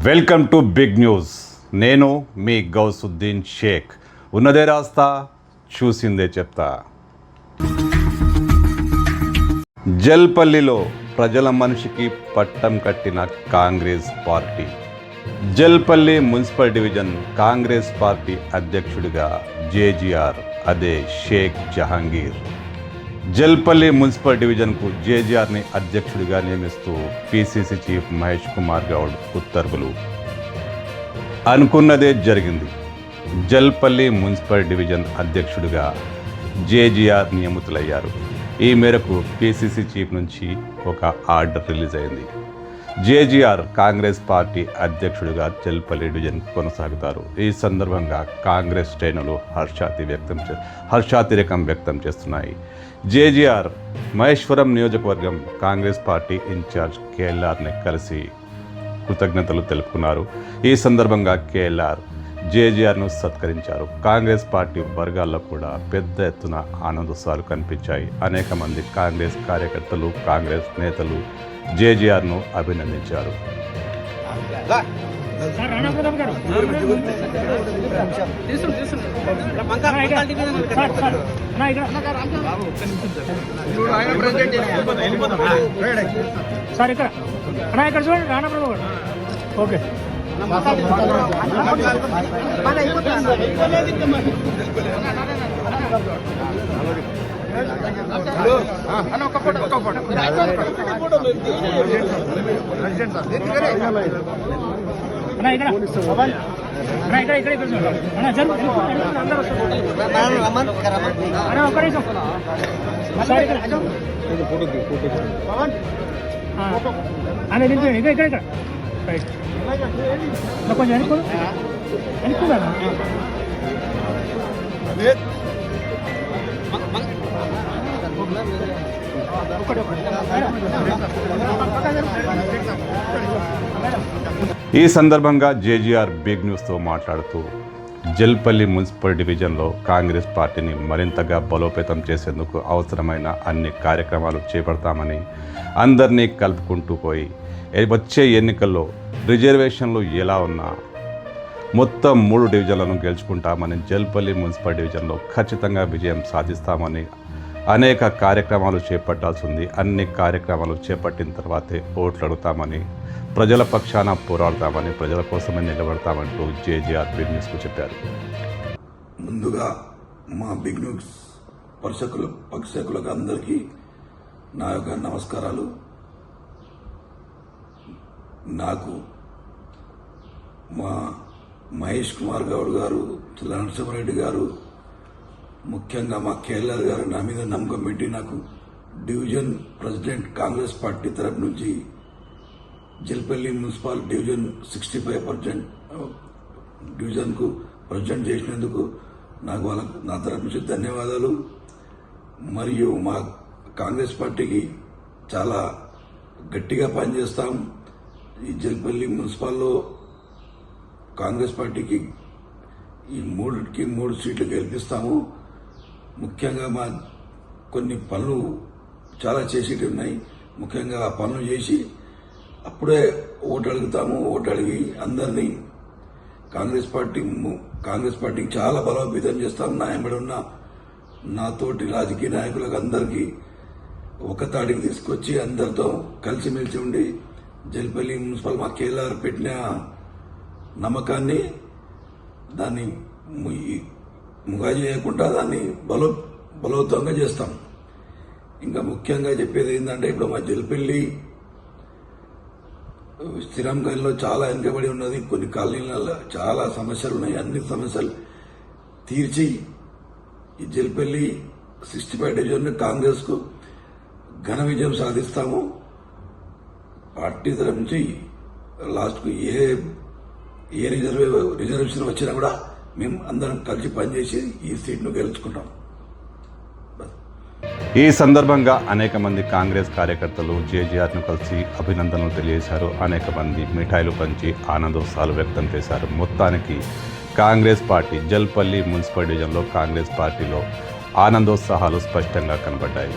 Welcome to big news. నేను మీ గౌసుద్దీన్ షేక్. ఉన్నదే రాస్తా, చూసిందే చెప్తా. జల్పల్లిలో ప్రజల మనిషికి పట్టం కట్టిన Congress party. Jalpally municipal division Congress party అధ్యక్షుడిగా జేజీఆర్, అదే షేక్ జహాంగీర్. జల్పల్లి మున్సిపల్ డివిజన్కు జేజీఆర్ని అధ్యక్షుడిగా నియమిస్తూ పిసిసి చీఫ్ మహేష్ కుమార్ గౌడ్ ఉత్తర్వులు. అనుకున్నదే జరిగింది. జల్పల్లి మున్సిపల్ డివిజన్ అధ్యక్షుడిగా జేజీఆర్ నియమితులయ్యారు. ఈ మేరకు పిసిసి చీఫ్ నుంచి ఒక ఆర్డర్ రిలీజ్ అయింది. జేజీఆర్ కాంగ్రెస్ పార్టీ అధ్యక్షుడిగా జల్పల్లి డివిజన్ కొనసాగుతారు. ఈ సందర్భంగా కాంగ్రెస్ శ్రేణులు హర్షాతిరేకం వ్యక్తం చేస్తున్నాయి. జేజీఆర్ మహేశ్వరం నియోజకవర్గం కాంగ్రెస్ పార్టీ ఇన్ఛార్జ్ కేఎల్ఆర్ని కలిసి కృతజ్ఞతలు తెలుపుకున్నారు. ఈ సందర్భంగా కేఎల్ఆర్ జేజీఆర్ను సత్కరించారు. కాంగ్రెస్ పార్టీ వర్గాల్లో కూడా పెద్ద ఎత్తున ఆనందోత్సవాలు కనిపించాయి. అనేక మంది కాంగ్రెస్ కార్యకర్తలు, కాంగ్రెస్ నేతలు జేజీఆర్ను అభినందించారు. ఓకే కొంచెం అనుకున్నా ఈ సందర్భంగా జేజీఆర్ బిగ్ న్యూస్తో మాట్లాడుతూ జల్పల్లి మున్సిపల్ డివిజన్లో కాంగ్రెస్ పార్టీని మరింతగా బలోపేతం చేసేందుకు అవసరమైన అన్ని కార్యక్రమాలు చేపడతామని, అందరినీ కలుపుకుంటూ పోయి వచ్చే ఎన్నికల్లో రిజర్వేషన్లు ఎలా ఉన్నా మొత్తం 3 డివిజన్లను గెలుచుకుంటామని, జల్పల్లి మున్సిపల్ డివిజన్లో ఖచ్చితంగా విజయం సాధిస్తామని, అనేక కార్యక్రమాలు చేపట్టాల్సి ఉంది. అన్ని కార్యక్రమాలు చేపట్టిన తర్వాతే ఓట్లు అడుగుతామని, ప్రజల పక్షాన పోరాడతామని, ప్రజల కోసమే నిలబడతామంటూ జేజీఆర్ బిగ్ న్యూస్కు చెప్పారు. ముందుగా మా బిగ్ న్యూస్ పక్షకులకు అందరికీ నా యొక్క నమస్కారాలు. నాకు మా మహేష్ కుమార్ గౌడ్ గారు, నరసింహారెడ్డి గారు, ముఖ్యంగా మా కేఎల్ఆర్ గారు నా మీద నమ్మకం పెట్టి నాకు డివిజన్ ప్రెసిడెంట్ కాంగ్రెస్ పార్టీ తరపు నుంచి జల్పల్లి మున్సిపల్ డివిజన్ 65% డివిజన్కు ప్రెసిడెంట్ చేసినందుకు నాకు వాళ్ళకు నా తరపు నుంచి ధన్యవాదాలు. మరియు మా కాంగ్రెస్ పార్టీకి చాలా గట్టిగా పనిచేస్తాం. ఈ జల్పల్లి మున్సిపల్లో కాంగ్రెస్ పార్టీకి ఈ 3 సీట్లు గెలిపిస్తాము. ముఖ్యంగా మా కొన్ని పనులు చాలా చేసేవి ఉన్నాయి. ముఖ్యంగా ఆ పనులు చేసి అప్పుడే ఓటు అడుగుతాము. ఓటు అడిగి అందరినీ కాంగ్రెస్ పార్టీకి చాలా బలోపేతం చేస్తాం. నా వెంబడి ఉన్న నాతోటి రాజకీయ నాయకులకు అందరికీ ఒక తాడికి తీసుకొచ్చి అందరితో కలిసిమెలిసి ఉండి జల్పల్లి మున్సిపల్ మా కేఎల్ఆర్ పెట్టిన నమ్మకాన్ని దాన్ని ముగా చేయకుండా దాన్ని బలోపేతంగా చేస్తాం. ఇంకా ముఖ్యంగా చెప్పేది ఏంటంటే, ఇప్పుడు మా జల్పల్లి స్థిరం కాలనీలో చాలా వెనుకబడి ఉన్నది. కొన్ని కాలనీలలో చాలా సమస్యలు ఉన్నాయి. అన్ని సమస్యలు తీర్చి ఈ జల్పల్లి 65 డివిజన్ కాంగ్రెస్కు ఘన విజయం సాధిస్తాము. పార్టీ తరఫు నుంచి లాస్ట్కు ఏ రిజర్వేషన్ వచ్చినా కూడా మేము అందరం కలిసి పనిచేసి ఈ సీట్ను గెలుచుకుంటాం. ఈ సందర్భంగా అనేక మంది కాంగ్రెస్ కార్యకర్తలు జేజీఆర్ను కలిసి అభినందనలు తెలియజేశారు. అనేక మంది మిఠాయిలు పంచి ఆనందోత్సాహాలు వ్యక్తం చేశారు. మొత్తానికి కాంగ్రెస్ పార్టీ జల్పల్లి మున్సిపల్ డివిజన్లో కాంగ్రెస్ పార్టీలో ఆనందోత్సాహాలు స్పష్టంగా కనబడ్డాయి.